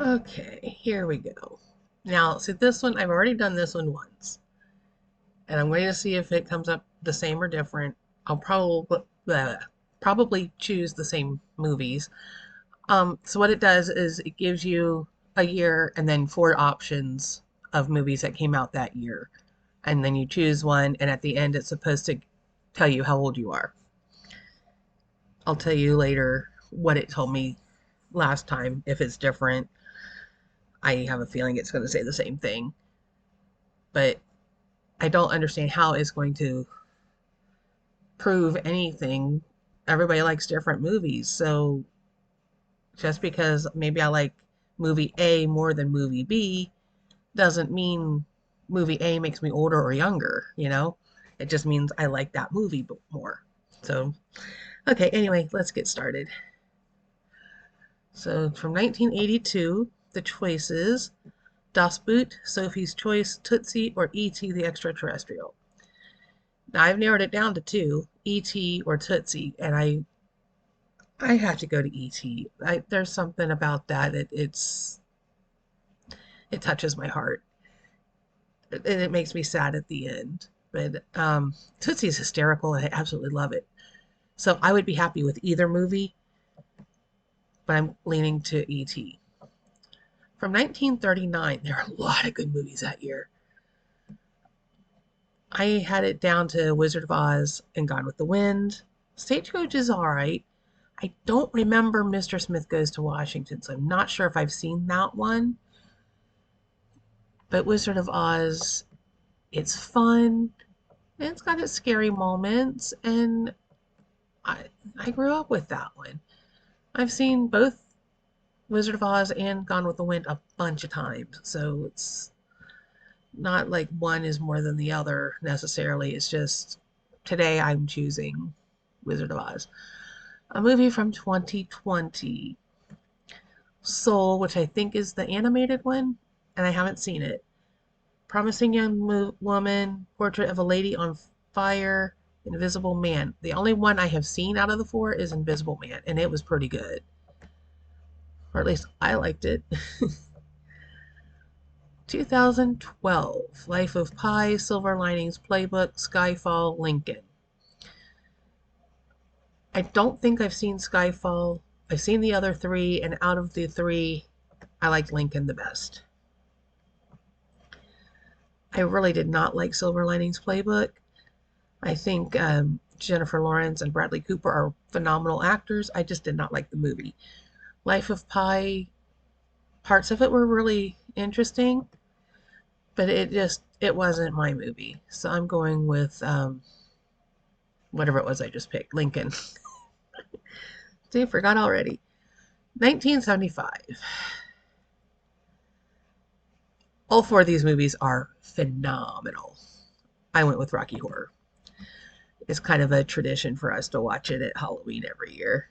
Okay, here we go. Now, see this one, I've already done this one once, and I'm going to see if it comes up the same or different. I'll probably choose the same movies. So what it does is it gives you a year and then four options of movies that came out that year. And then you choose one, and at the end, it's supposed to tell you how old you are. I'll tell you later what it told me last time, if it's different. I have a feeling it's going to say the same thing, but I don't understand how it's going to prove anything. Everybody likes different movies, so just because maybe I like movie A more than movie B doesn't mean movie A makes me older or younger, you know? It just means I like that movie more. So, okay, anyway, let's get started. So, from 1982, the choices Das Boot, Sophie's Choice, Tootsie, or E.T. the Extraterrestrial. Now, I've narrowed it down to two, E.T. or Tootsie, and I have to go to E.T. There's something about that. It touches my heart, and it makes me sad at the end. But Tootsie is hysterical, and I absolutely love it. So I would be happy with either movie, but I'm leaning to E.T. From 1939, there are a lot of good movies that year. I had it down to Wizard of Oz and Gone with the Wind. Stagecoach is all right. I don't remember Mr. Smith Goes to Washington, so I'm not sure if I've seen that one. But Wizard of Oz, it's fun. And it's got its scary moments, and I I grew up with that one. I've seen both Wizard of Oz and Gone with the Wind a bunch of times, so it's not like one is more than the other necessarily. It's just today I'm choosing Wizard of Oz. A movie from 2020, Soul, which I think is the animated one, and I haven't seen it. Promising Young Woman, Portrait of a Lady on Fire, Invisible Man. The only one I have seen out of the four is Invisible Man, and it was pretty good. Or at least I liked it. 2012, Life of Pi, Silver Linings Playbook, Skyfall, Lincoln. I don't think I've seen Skyfall. I've seen the other three, and out of the three, I liked Lincoln the best. I really did not like Silver Linings Playbook. I think Jennifer Lawrence and Bradley Cooper are phenomenal actors. I just did not like the movie. Life of Pi, parts of it were really interesting, but it wasn't my movie. So I'm going with whatever it was I just picked, Lincoln. See, I forgot already. 1975. All four of these movies are phenomenal. I went with Rocky Horror. It's kind of a tradition for us to watch it at Halloween every year.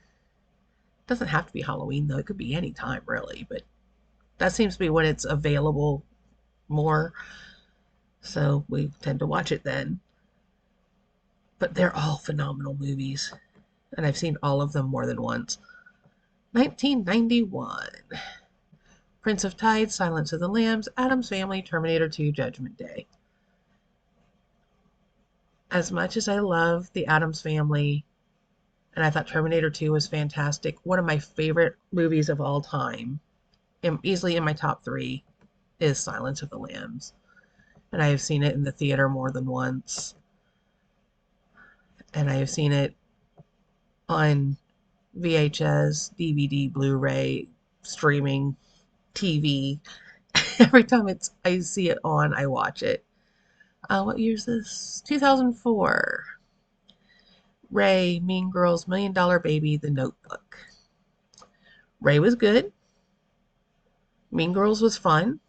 It doesn't have to be Halloween though; it could be any time really. But that seems to be when it's available more, so we tend to watch it then. But they're all phenomenal movies, and I've seen all of them more than once. 1991. Prince of Tides, Silence of the Lambs, Addams Family, Terminator 2, Judgment Day. As much as I love the Addams Family, and I thought Terminator 2 was fantastic, one of my favorite movies of all time, easily in my top three, is Silence of the Lambs. And I have seen it in the theater more than once. And I have seen it on VHS, DVD, Blu-ray, streaming, TV. Every time I see it on, I watch it. What year is this? 2004. Ray, Mean Girls, Million Dollar Baby, The Notebook. Ray was good. Mean Girls was fun.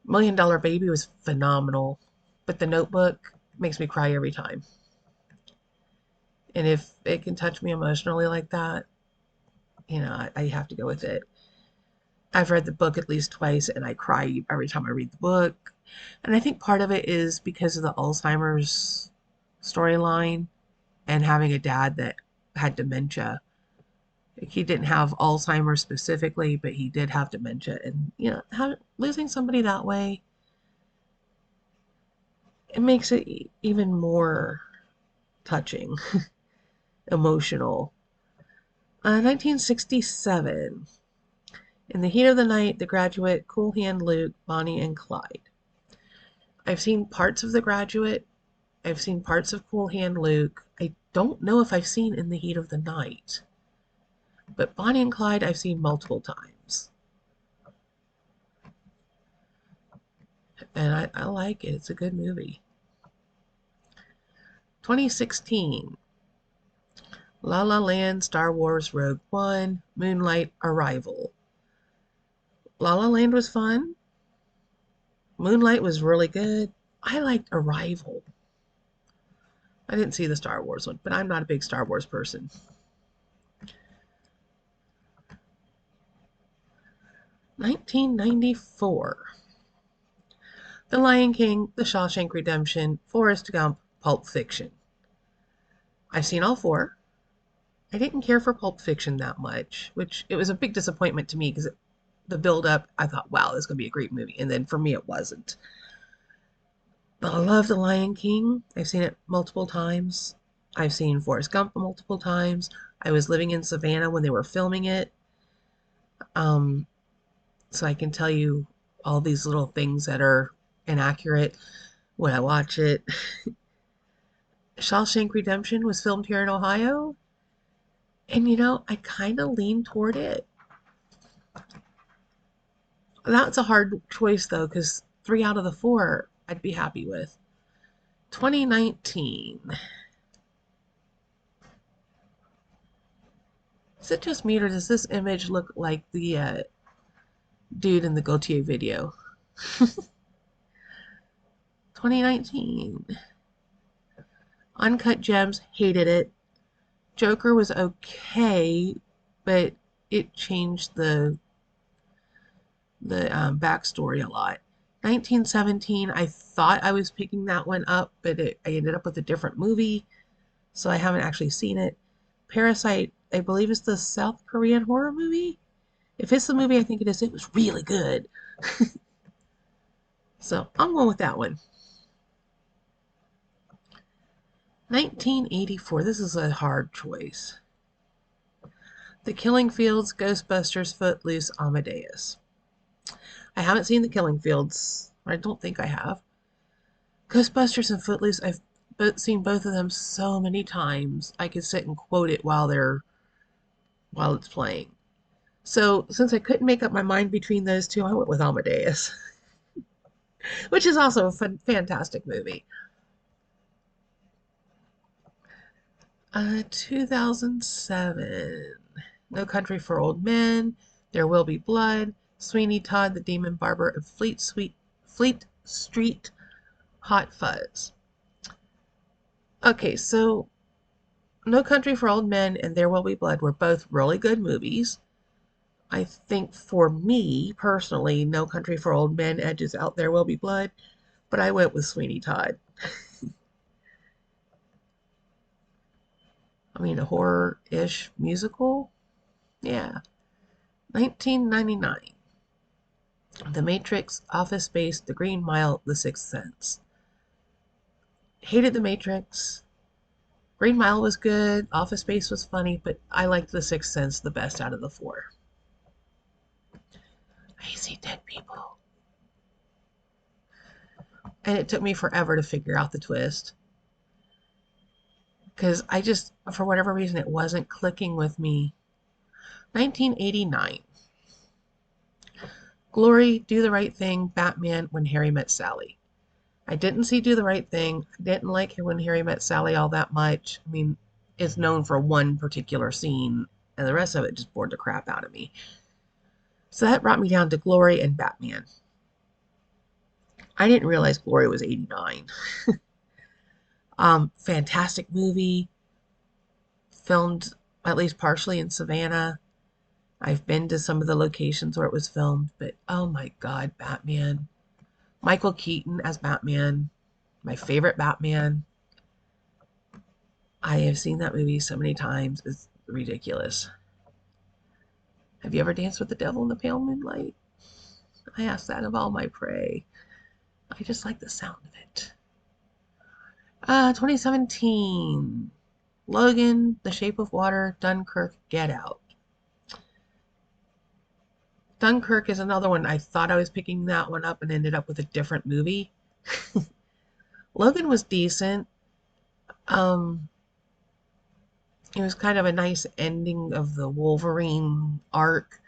Million Dollar Baby was phenomenal. But The Notebook makes me cry every time. And if it can touch me emotionally like that, I have to go with it. I've read the book at least twice and I cry every time I read the book. And I think part of it is because of the Alzheimer's storyline and having a dad that had dementia. He didn't have Alzheimer's specifically, but he did have dementia. And, losing somebody that way, it makes it even more touching, emotional. 1967. In the Heat of the Night, The Graduate, Cool Hand Luke, Bonnie and Clyde. I've seen parts of The Graduate. I've seen parts of Cool Hand Luke. I don't know if I've seen In the Heat of the Night. But Bonnie and Clyde, I've seen multiple times. And I like it. It's a good movie. 2016. La La Land, Star Wars, Rogue One, Moonlight, Arrival. La La Land was fun. Moonlight was really good. I liked Arrival. I didn't see the Star Wars one, but I'm not a big Star Wars person. 1994. The Lion King, The Shawshank Redemption, Forrest Gump, Pulp Fiction. I've seen all four. I didn't care for Pulp Fiction that much, which it was a big disappointment to me because the build up, I thought, wow, this is going to be a great movie. And then for me, it wasn't. But I love The Lion King. I've seen it multiple times. I've seen Forrest Gump multiple times. I was living in Savannah when they were filming it. Um, so I can tell you all these little things that are inaccurate when I watch it. Shawshank Redemption was filmed here in Ohio. And I kind of lean toward it. That's a hard choice though, because 3 out of the 4 I'd be happy with. 2019. Is it just me or does this image look like the dude in the Gaultier video? 2019. Uncut Gems, hated it. Joker was okay, but it changed the backstory a lot. 1917, I thought I was picking that one up, but I ended up with a different movie, so I haven't actually seen it. Parasite, I believe, is the South Korean horror movie. If it's the movie I think it is, it was really good. So I'm going with that one. 1984, this is a hard choice. The Killing Fields, Ghostbusters, Footloose, Amadeus. I haven't seen The Killing Fields. I don't think I have. Ghostbusters and Footloose, I've seen both of them so many times. I could sit and quote it while it's playing. So since I couldn't make up my mind between those two, I went with Amadeus, which is also a fantastic movie. 2007. No Country for Old Men, There Will Be Blood, Sweeney Todd, The Demon Barber, and Fleet Street Hot Fuzz. Okay, so No Country for Old Men and There Will Be Blood were both really good movies. I think for me, personally, No Country for Old Men edges out There Will Be Blood, but I went with Sweeney Todd. I mean, a horror-ish musical? Yeah. 1999. The Matrix, Office Space, The Green Mile, The Sixth Sense. Hated The Matrix. Green Mile was good. Office Space was funny, but I liked The Sixth Sense the best out of the 4. I see dead people. And it took me forever to figure out the twist. Because for whatever reason, it wasn't clicking with me. 1989. Glory, Do the Right Thing, Batman, When Harry Met Sally. I didn't see Do the Right Thing. I didn't like When Harry Met Sally all that much. I mean, it's known for one particular scene, and the rest of it just bored the crap out of me. So that brought me down to Glory and Batman. I didn't realize Glory was 89. Fantastic movie. Filmed at least partially in Savannah. I've been to some of the locations where it was filmed, but oh my God, Batman. Michael Keaton as Batman. My favorite Batman. I have seen that movie so many times. It's ridiculous. Have you ever danced with the devil in the pale moonlight? I ask that of all my prey. I just like the sound of it. 2017. Logan, The Shape of Water, Dunkirk, Get Out. Dunkirk is another one. I thought I was picking that one up and ended up with a different movie. Logan was decent. Um, it was kind of a nice ending of the Wolverine arc.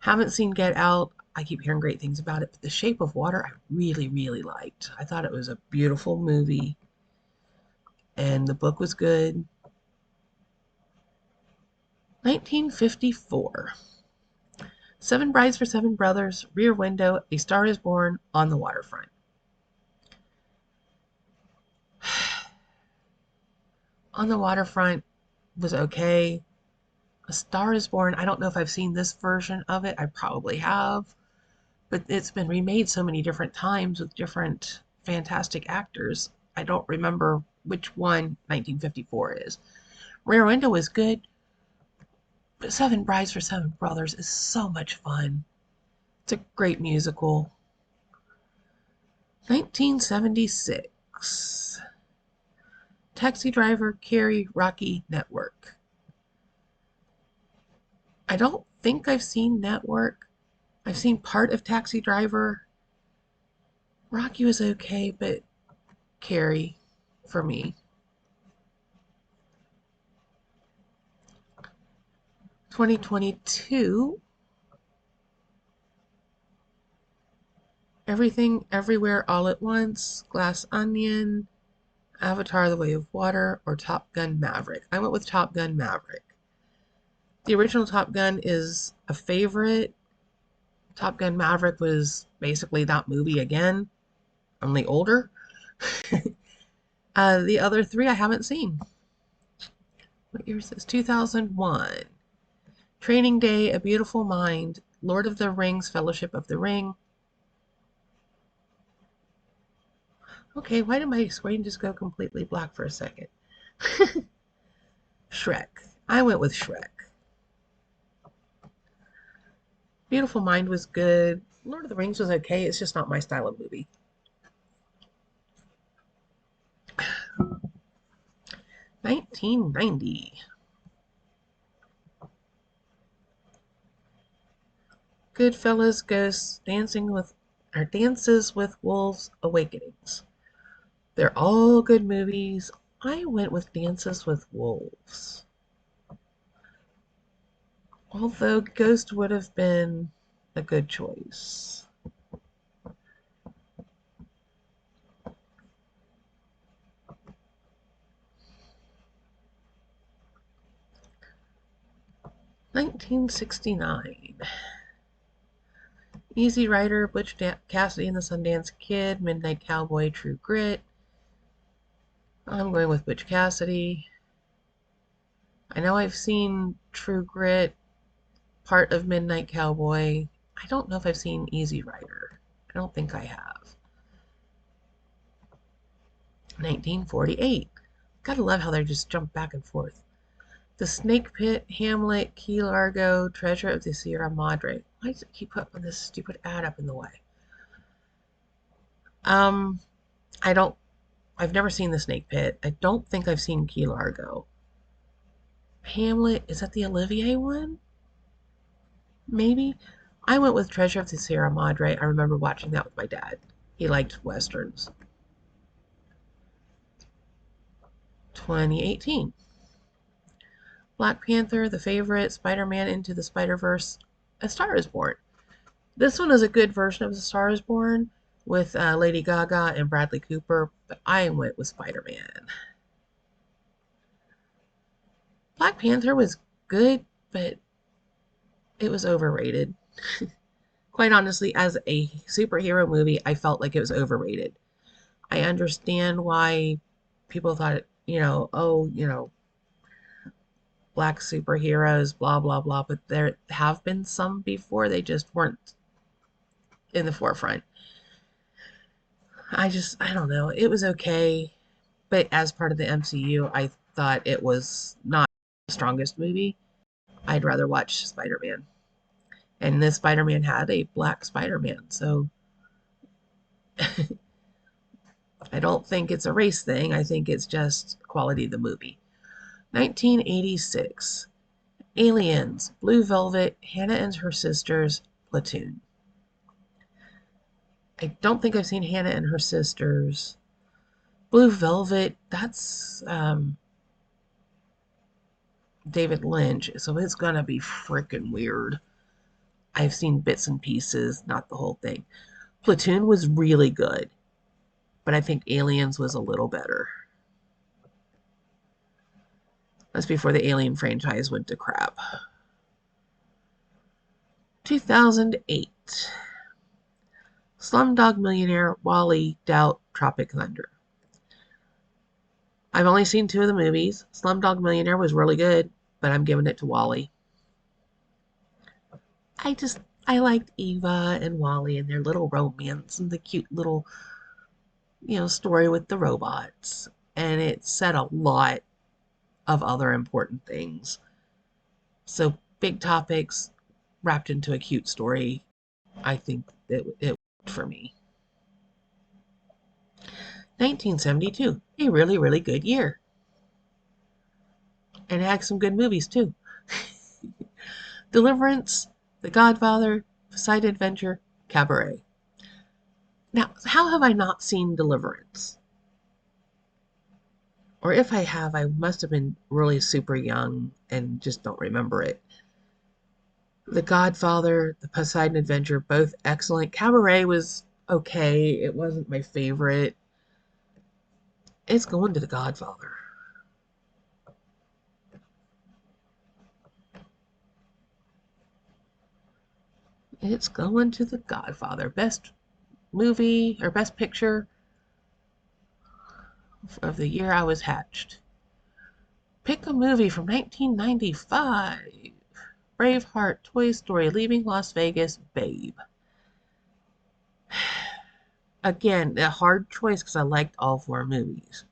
Haven't seen Get Out. I keep hearing great things about it, but The Shape of Water I really, really liked. I thought it was a beautiful movie, and the book was good. 1954. Seven Brides for Seven Brothers, Rear Window, A Star is Born, On the Waterfront. On the Waterfront was okay. A Star is Born, I don't know if I've seen this version of it. I probably have. But it's been remade so many different times with different fantastic actors. I don't remember which one 1954 is. Rear Window is good, but Seven Brides for Seven Brothers is so much fun. It's a great musical. 1976. Taxi Driver, Carrie, Rocky, Network. I don't think I've seen Network. I've seen part of Taxi Driver. Rocky was okay, but Carrie for me. 2022. Everything Everywhere All at Once, Glass Onion, Avatar The Way of Water, or Top Gun Maverick. I went with Top Gun Maverick. The original Top Gun is a favorite. Top Gun Maverick was basically that movie again, only older. The other three I haven't seen. What year is this? 2001. Training Day, A Beautiful Mind, Lord of the Rings, Fellowship of the Ring. Okay, why did my screen just go completely black for a second? Shrek. I went with Shrek. Beautiful Mind was good. Lord of the Rings was okay. It's just not my style of movie. 1990. Goodfellas, Ghosts, Dances with Wolves, Awakenings. They're all good movies. I went with Dances with Wolves. Although Ghost would have been a good choice. $1969. Easy Rider, Butch Cassidy and the Sundance Kid, Midnight Cowboy, True Grit. I'm going with Butch Cassidy. I know I've seen True Grit, part of Midnight Cowboy. I don't know if I've seen Easy Rider. I don't think I have. 1948. Gotta love how they just jump back and forth. The Snake Pit, Hamlet, Key Largo, Treasure of the Sierra Madre. Why does it keep putting this stupid ad up in the way? Um, I don't. I've never seen the Snake Pit. I don't think I've seen Key Largo. Hamlet, is that the Olivier one? Maybe. I went with Treasure of the Sierra Madre. I remember watching that with my dad. He liked westerns. 2018. Black Panther, The Favorite, Spider-Man Into the Spider-Verse, A Star is Born. This one is a good version of A Star is Born with Lady Gaga and Bradley Cooper, but I went with Spider-Man. Black Panther was good, but it was overrated. Quite honestly, as a superhero movie, I felt like it was overrated. I understand why people thought it, oh, black superheroes, blah, blah, blah, but there have been some before, they just weren't in the forefront. I don't know. It was okay, but as part of the MCU, I thought it was not the strongest movie. I'd rather watch Spider-Man. And this Spider-Man had a black Spider-Man. So I don't think it's a race thing. I think it's just quality of the movie. 1986. Aliens, Blue Velvet, Hannah and Her Sisters, Platoon. I don't think I've seen Hannah and Her Sisters. Blue Velvet, that's David Lynch, so it's gonna be freaking weird. I've seen bits and pieces, not the whole thing. Platoon was really good, but I think Aliens was a little better. That's before the Alien franchise went to crap. 2008. Slumdog Millionaire, Wall-E, Doubt, Tropic Thunder. I've only seen two of the movies. Slumdog Millionaire was really good, but I'm giving it to Wall-E. I liked Eva and Wall-E and their little romance and the cute little, story with the robots. And it said a lot of other important things. So big topics wrapped into a cute story. I think it worked for me. 1972, a really, really good year. And it had some good movies too. Deliverance, The Godfather, Side Adventure, Cabaret. Now, how have I not seen Deliverance? Or if I have, I must have been really super young and just don't remember it. The Godfather, The Poseidon Adventure, both excellent. Cabaret was okay. It wasn't my favorite. It's going to The Godfather. It's going to The Godfather. Best movie or best picture of the year I was hatched. Pick a movie from 1995. Braveheart, Toy Story, Leaving Las Vegas, Babe. Again, a hard choice because I liked all four movies.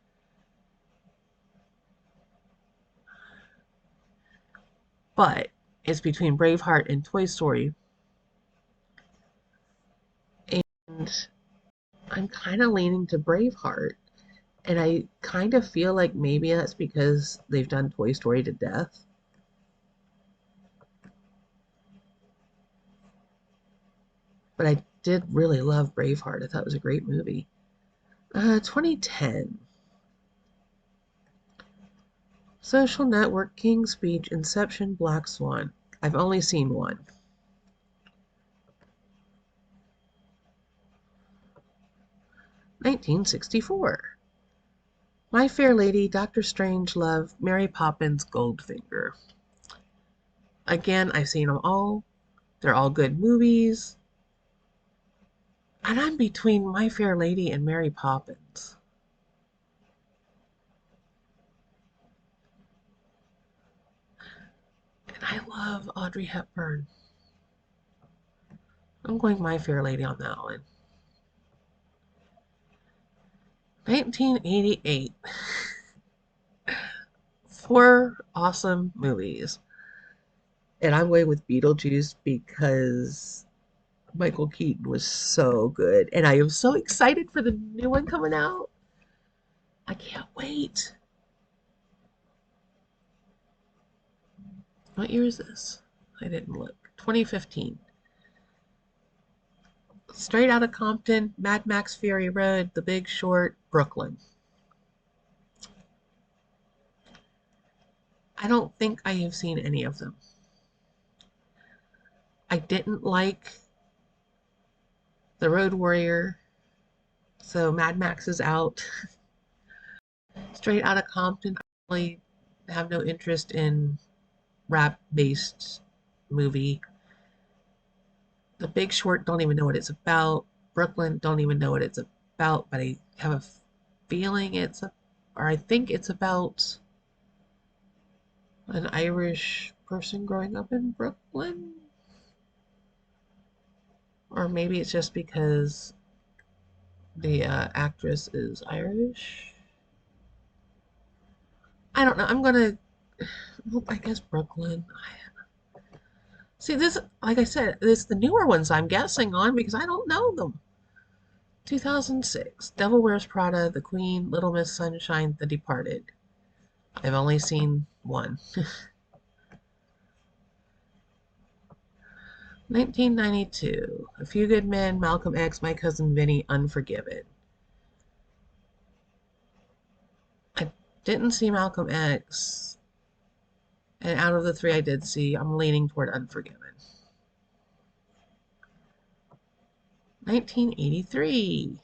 But it's between Braveheart and Toy Story. And I'm kind of leaning to Braveheart. And I kind of feel like maybe that's because they've done Toy Story to death. But I did really love Braveheart. I thought it was a great movie. 2010. Social Network, King's Speech, Inception, Black Swan. I've only seen one. 1964. My Fair Lady, Doctor Strangelove, Mary Poppins, Goldfinger. Again, I've seen them all. They're all good movies. And I'm between My Fair Lady and Mary Poppins. And I love Audrey Hepburn. I'm going My Fair Lady on that one. 1988. Four awesome movies. And I'm going with Beetlejuice because Michael Keaton was so good. And I am so excited for the new one coming out. I can't wait. What year is this? I didn't look. 2015. Straight Outta Compton, Mad Max Fury Road, The Big Short, Brooklyn. I don't think I have seen any of them. I didn't like The Road Warrior, so Mad Max is out. Straight Outta Compton, I really have no interest in rap-based movie. The Big Short, don't even know what it's about. Brooklyn, don't even know what it's about, but I have a feeling or I think it's about an Irish person growing up in Brooklyn. Or maybe it's just because the actress is Irish. I don't know. I guess Brooklyn. See, this, like I said, this the newer ones I'm guessing on because I don't know them. 2006, Devil Wears Prada, The Queen, Little Miss Sunshine, The Departed. I've only seen one. 1992, A Few Good Men, Malcolm X, My Cousin Vinny, Unforgiven. I didn't see Malcolm X, and out of the three I did see, I'm leaning toward Unforgiven. 1983,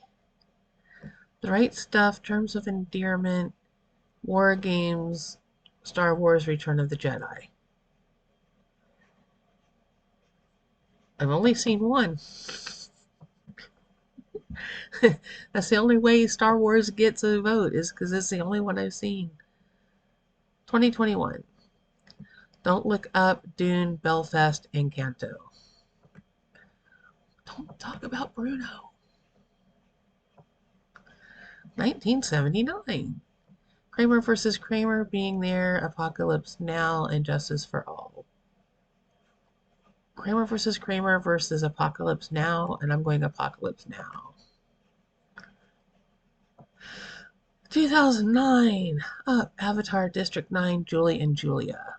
The Right Stuff, Terms of Endearment, War Games, Star Wars Return of the Jedi. I've only seen one. That's the only way Star Wars gets a vote, is because it's the only one I've seen. 2021. Don't Look Up, Dune, Belfast, Encanto. Don't talk about Bruno. 1979. Kramer versus Kramer, Being There, Apocalypse Now, and Justice for All. Kramer versus Apocalypse Now, and I'm going Apocalypse Now. 2009. Up, Avatar, District 9, Julie and Julia.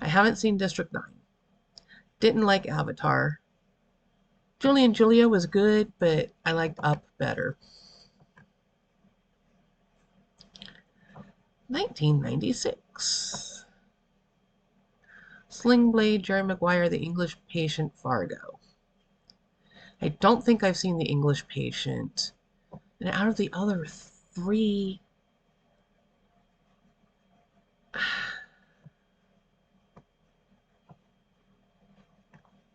I haven't seen District 9. Didn't like Avatar. Julie and Julia was good, but I liked Up better. 1996. Sling Blade, Jerry Maguire, The English Patient, Fargo. I don't think I've seen The English Patient. And out of the other three,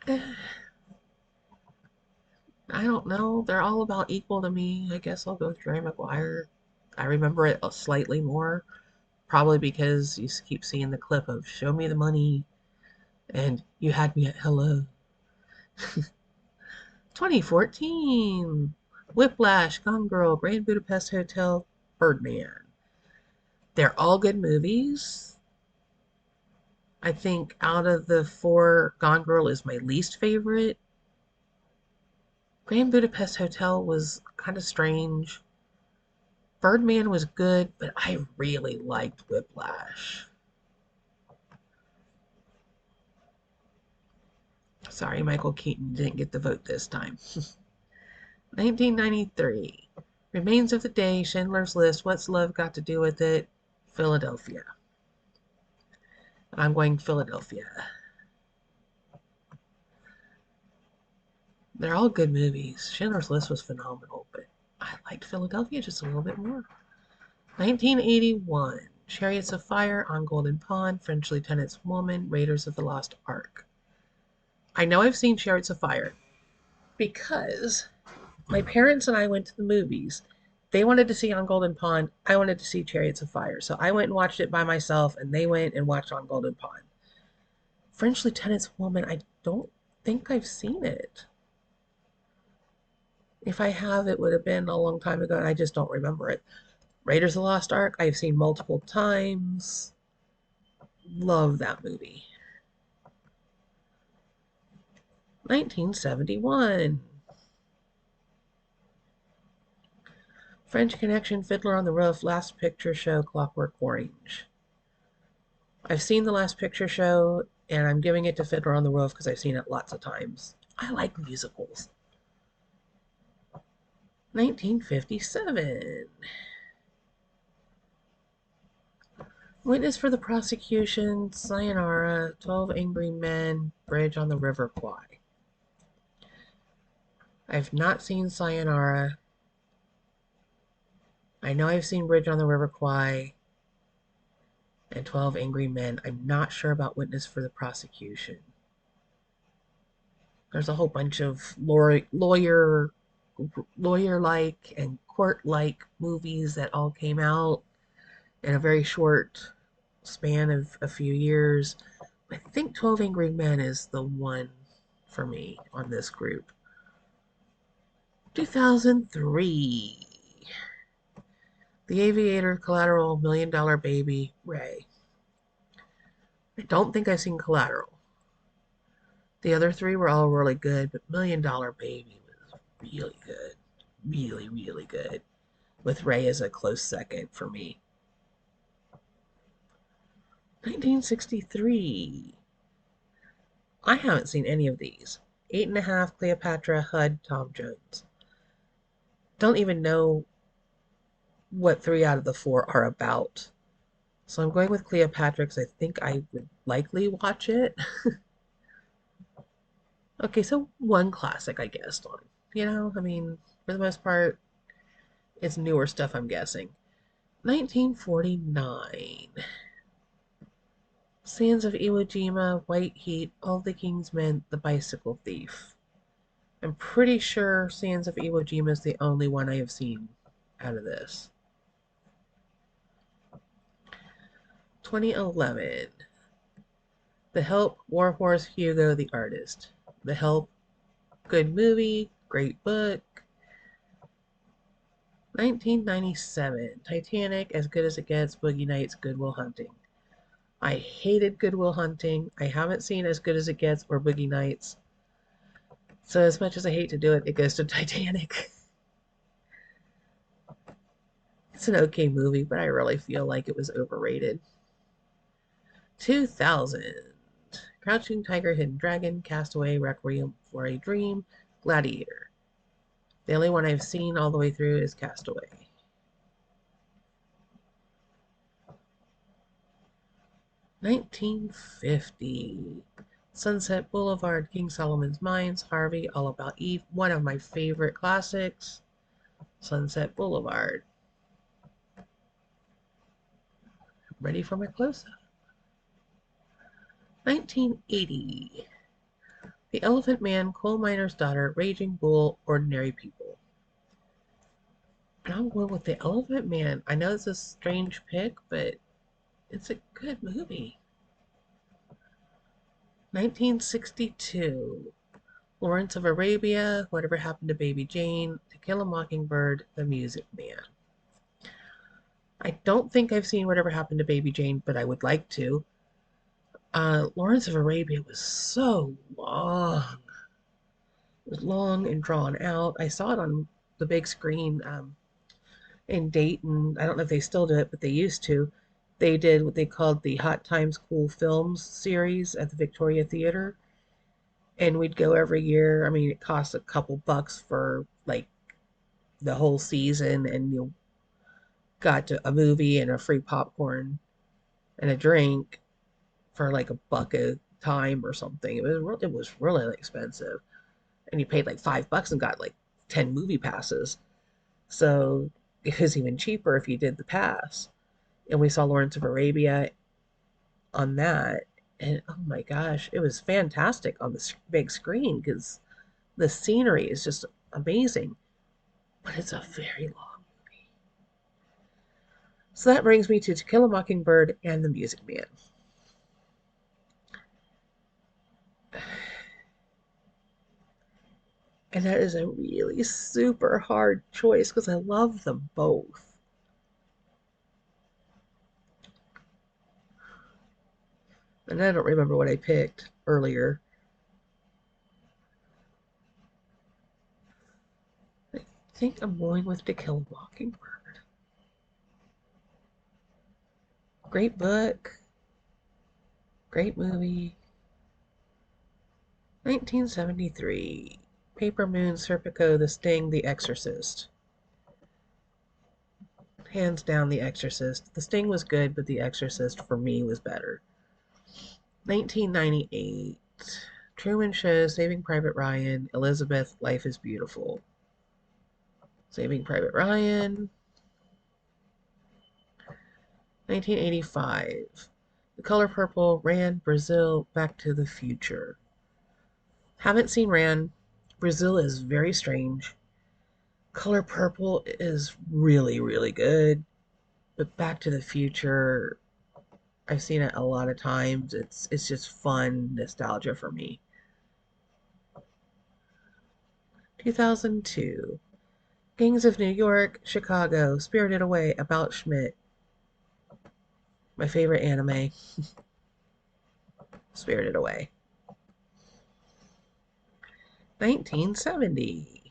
I don't know. They're all about equal to me. I guess I'll go with Jerry Maguire. I remember it slightly more, probably because you keep seeing the clip of "Show me the money" and "You had me at hello." 2014. Whiplash, Gone Girl, Grand Budapest Hotel, Birdman. They're all good movies. I think out of the four, Gone Girl is my least favorite. Grand Budapest Hotel was kind of strange. Birdman was good, but I really liked Whiplash. Sorry, Michael Keaton didn't get the vote this time. 1993. Remains of the Day, Schindler's List, What's Love Got to Do with It, Philadelphia. I'm going Philadelphia. They're all good movies. Schindler's List was phenomenal, but I liked Philadelphia just a little bit more. 1981. Chariots of Fire, On Golden Pond, French Lieutenant's Woman, Raiders of the Lost Ark. I know I've seen Chariots of Fire because my parents and I went to the movies. They wanted to see On Golden Pond. I wanted to see Chariots of Fire. So I went and watched it by myself, and they went and watched On Golden Pond. French Lieutenant's Woman, I don't think I've seen it. If I have, it would have been a long time ago, and I just don't remember it. Raiders of the Lost Ark, I've seen multiple times. Love that movie. 1971. French Connection, Fiddler on the Roof, Last Picture Show, Clockwork Orange. I've seen the Last Picture Show, and I'm giving it to Fiddler on the Roof because I've seen it lots of times. I like musicals. 1957. Witness for the Prosecution, Sayonara, 12 Angry Men, Bridge on the River Kwai. I've not seen Sayonara. I know I've seen Bridge on the River Kwai and 12 Angry Men. I'm not sure about Witness for the Prosecution. There's a whole bunch of lawyer-like and court-like movies that all came out in a very short span of a few years. I think 12 Angry Men is the one for me on this group. 2003. The Aviator, Collateral, Million Dollar Baby, Ray. I don't think I've seen Collateral. The other three were all really good, but Million Dollar Baby was really good. Really, really good. With Ray as a close second for me. 1963. I haven't seen any of these. Eight and a Half, Cleopatra, HUD, Tom Jones. Don't even know what three out of the four are about. So I'm going with Cleopatra because I think I would likely watch it. Okay, so one classic I guessed on. I mean, for the most part, it's newer stuff I'm guessing. 1949. Sands of Iwo Jima, White Heat, All the King's Men, The Bicycle Thief. I'm pretty sure Sands of Iwo Jima is the only one I have seen out of this. 2011. The Help, Warhorse, Hugo the Artist. The Help, good movie, great book. 1997. Titanic, As Good as It Gets, Boogie Nights, Good Will Hunting. I hated Good Will Hunting. I haven't seen As Good as It Gets or Boogie Nights. So as much as I hate to do it, it goes to Titanic. It's an okay movie, but I really feel like it was overrated. 2000. Crouching Tiger, Hidden Dragon, Castaway, Requiem for a Dream, Gladiator. The only one I've seen all the way through is Castaway. 1950. Sunset Boulevard, King Solomon's Mines, Harvey, All About Eve. One of my favorite classics. Sunset Boulevard. Ready for my close-up. 1980. The Elephant Man, Coal Miner's Daughter, Raging Bull, Ordinary People. And I'm going with The Elephant Man. I know it's a strange pick, but it's a good movie. 1962. Lawrence of Arabia, Whatever Happened to Baby Jane, To Kill a Mockingbird, The Music Man. I don't think I've seen Whatever Happened to Baby Jane, but I would like to. Lawrence of Arabia was so long. It was long and drawn out. I saw it on the big screen in Dayton. I don't know if they still do it, but they used to. They did what they called the Hot Times Cool Films series at the Victoria Theater. And we'd go every year. I mean, it cost a couple bucks for like the whole season, and you got a movie and a free popcorn and a drink for like a buck a time or something. It was really expensive, and you paid like $5 and got like 10 movie passes. So it was even cheaper if you did the pass. And we saw Lawrence of Arabia on that, and oh my gosh, it was fantastic on the big screen because the scenery is just amazing. But it's a very long movie. So that brings me to Kill a Mockingbird and The Music Man. And that is a really super hard choice because I love them both. And I don't remember what I picked earlier. I think I'm going with To Kill a Mockingbird. Great book. Great movie. 1973. Paper Moon, Serpico, The Sting, The Exorcist. Hands down, The Exorcist. The Sting was good, but The Exorcist for me was better. 1998. Truman Show, Saving Private Ryan, Elizabeth, Life is Beautiful. Saving Private Ryan. 1985. The Color Purple, Rand, Brazil, Back to the Future. Haven't seen Rand. Brazil is very strange. Color Purple is really, really good. But Back to the Future, I've seen it a lot of times. It's just fun nostalgia for me. 2002. Gangs of New York, Chicago, Spirited Away, About Schmidt. My favorite anime, Spirited Away. 1970.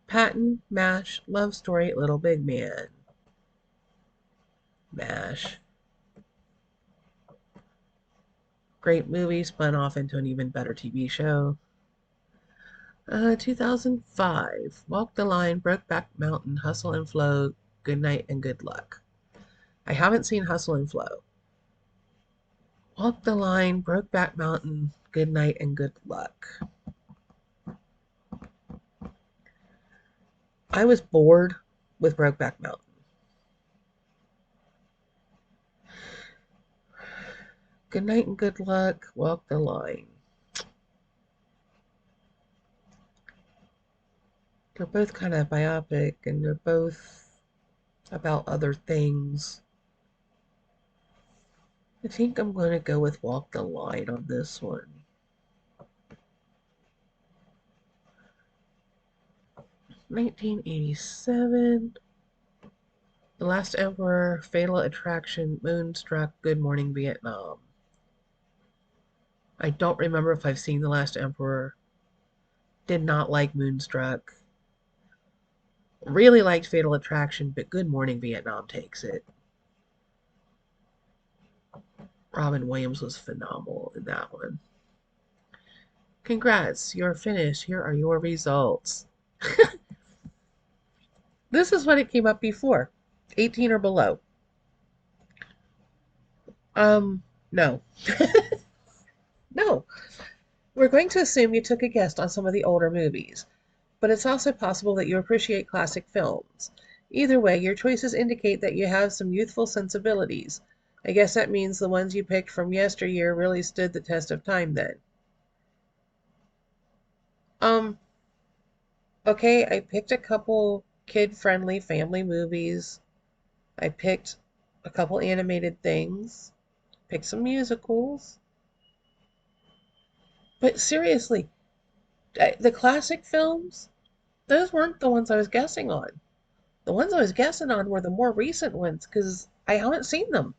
Patton, MASH, Love Story, Little Big Man. MASH. Great movie, spun off into an even better TV show. 2005. Walk the Line, Brokeback Mountain, Hustle and Flow, Good Night and Good Luck. I haven't seen Hustle and Flow. Walk the Line, Brokeback Mountain, Good Night and Good Luck. I was bored with Brokeback Mountain. Good Night and Good Luck, Walk the Line. They're both kind of biopic and they're both about other things. I think I'm going to go with Walk the Line on this one. 1987. The Last Emperor, Fatal Attraction, Moonstruck, Good Morning Vietnam. I don't remember if I've seen The Last Emperor. Did not like Moonstruck. Really liked Fatal Attraction, but Good Morning Vietnam takes it. Robin Williams was phenomenal in that one. Congrats, you're finished. Here are your results. This is what it came up before. 18 or below. No. No. We're going to assume you took a guess on some of the older movies, but it's also possible that you appreciate classic films. Either way, your choices indicate that you have some youthful sensibilities. I guess that means the ones you picked from yesteryear really stood the test of time then. Okay, I picked a couple kid-friendly family movies. I picked a couple animated things. Picked some musicals. But seriously, the classic films, those weren't the ones I was guessing on. The ones I was guessing on were the more recent ones because I haven't seen them.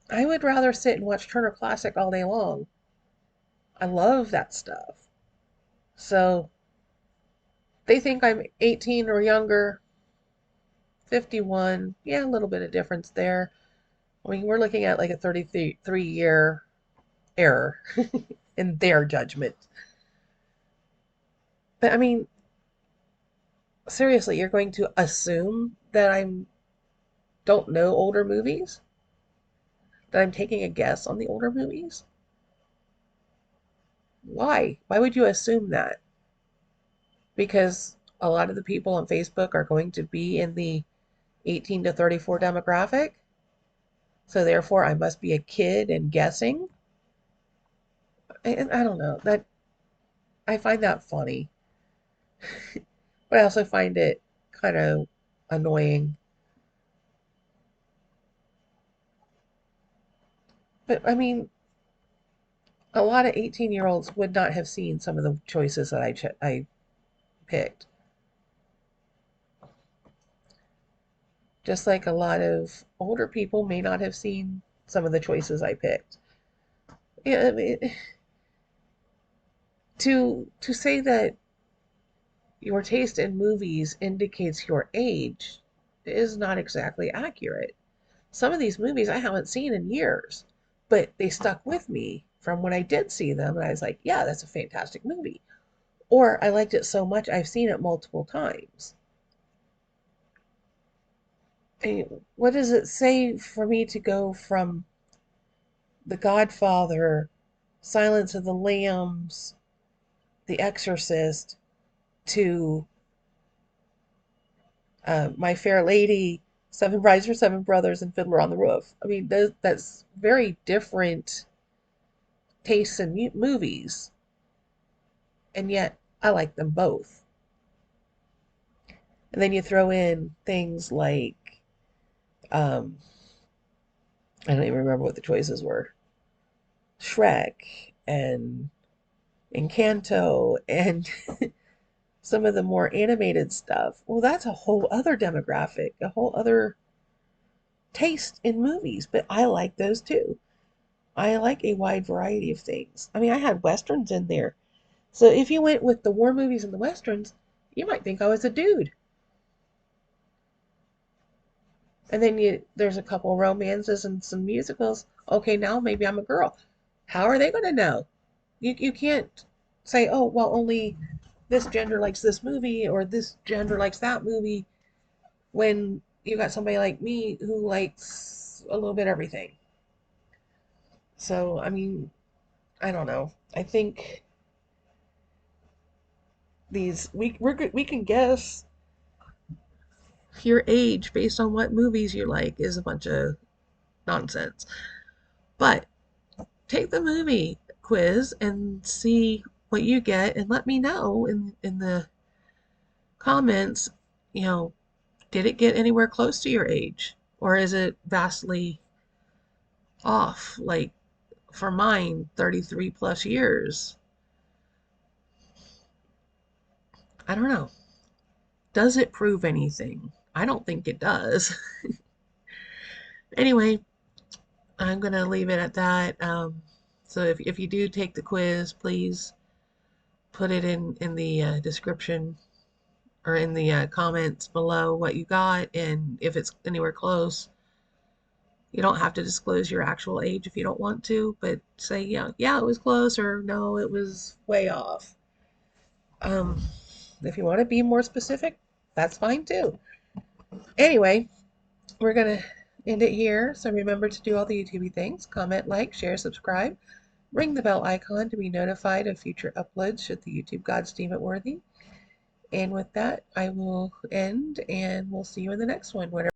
I would rather sit and watch Turner Classic all day long. I love that stuff. So they think I'm 18 or younger, 51. Yeah, a little bit of difference there. I mean, we're looking at like a 33-year error in their judgment. But I mean, seriously, you're going to assume that I don't know older movies? That I'm taking a guess on the older movies? Why? Why would you assume that? Because a lot of the people on Facebook are going to be in the 18 to 34 demographic. So therefore, I must be a kid and guessing. I don't know. That I find that funny, but I also find it kind of annoying. But I mean, a lot of 18-year-olds would not have seen some of the choices that I picked. Just like a lot of older people may not have seen some of the choices I picked. Yeah, I mean, to say that your taste in movies indicates your age is not exactly accurate. Some of these movies I haven't seen in years, but they stuck with me from when I did see them, and I was like, yeah, that's a fantastic movie. Or I liked it so much I've seen it multiple times. And what does it say for me to go from The Godfather, Silence of the Lambs, The Exorcist, to My Fair Lady, Seven Brides for Seven Brothers, and Fiddler on the Roof? I mean, that's very different tastes in movies, and yet I like them both. And then you throw in things like, um, I don't even remember what the choices were, Shrek and Encanto and some of the more animated stuff. Well, that's a whole other demographic, a whole other taste in movies, but I like those too. I like a wide variety of things. I mean, I had westerns in there. So if you went with the war movies and the westerns, you might think I was a dude. And then there's a couple romances and some musicals. Okay, now maybe I'm a girl. How are they going to know? You can't say, oh, well, only this gender likes this movie or this gender likes that movie when you got somebody like me who likes a little bit everything. So, I mean, I don't know. I think we can guess your age based on what movies you like is a bunch of nonsense. But take the movie quiz and see what you get and let me know in the comments, you know, did it get anywhere close to your age? Or is it vastly off? Like for mine, 33 plus years. I don't know. Does it prove anything? I don't think it does. Anyway, I'm going to leave it at that. So if you do take the quiz, please put it in the description or in the comments below what you got. And if it's anywhere close, you don't have to disclose your actual age if you don't want to, but say, yeah, it was close, or no, it was way off. Um, if you want to be more specific, that's fine too. Anyway, we're going to end it here. So remember to do all the YouTube things: comment, like, share, subscribe, ring the bell icon to be notified of future uploads should the YouTube gods deem it worthy. And with that, I will end and we'll see you in the next one. Whatever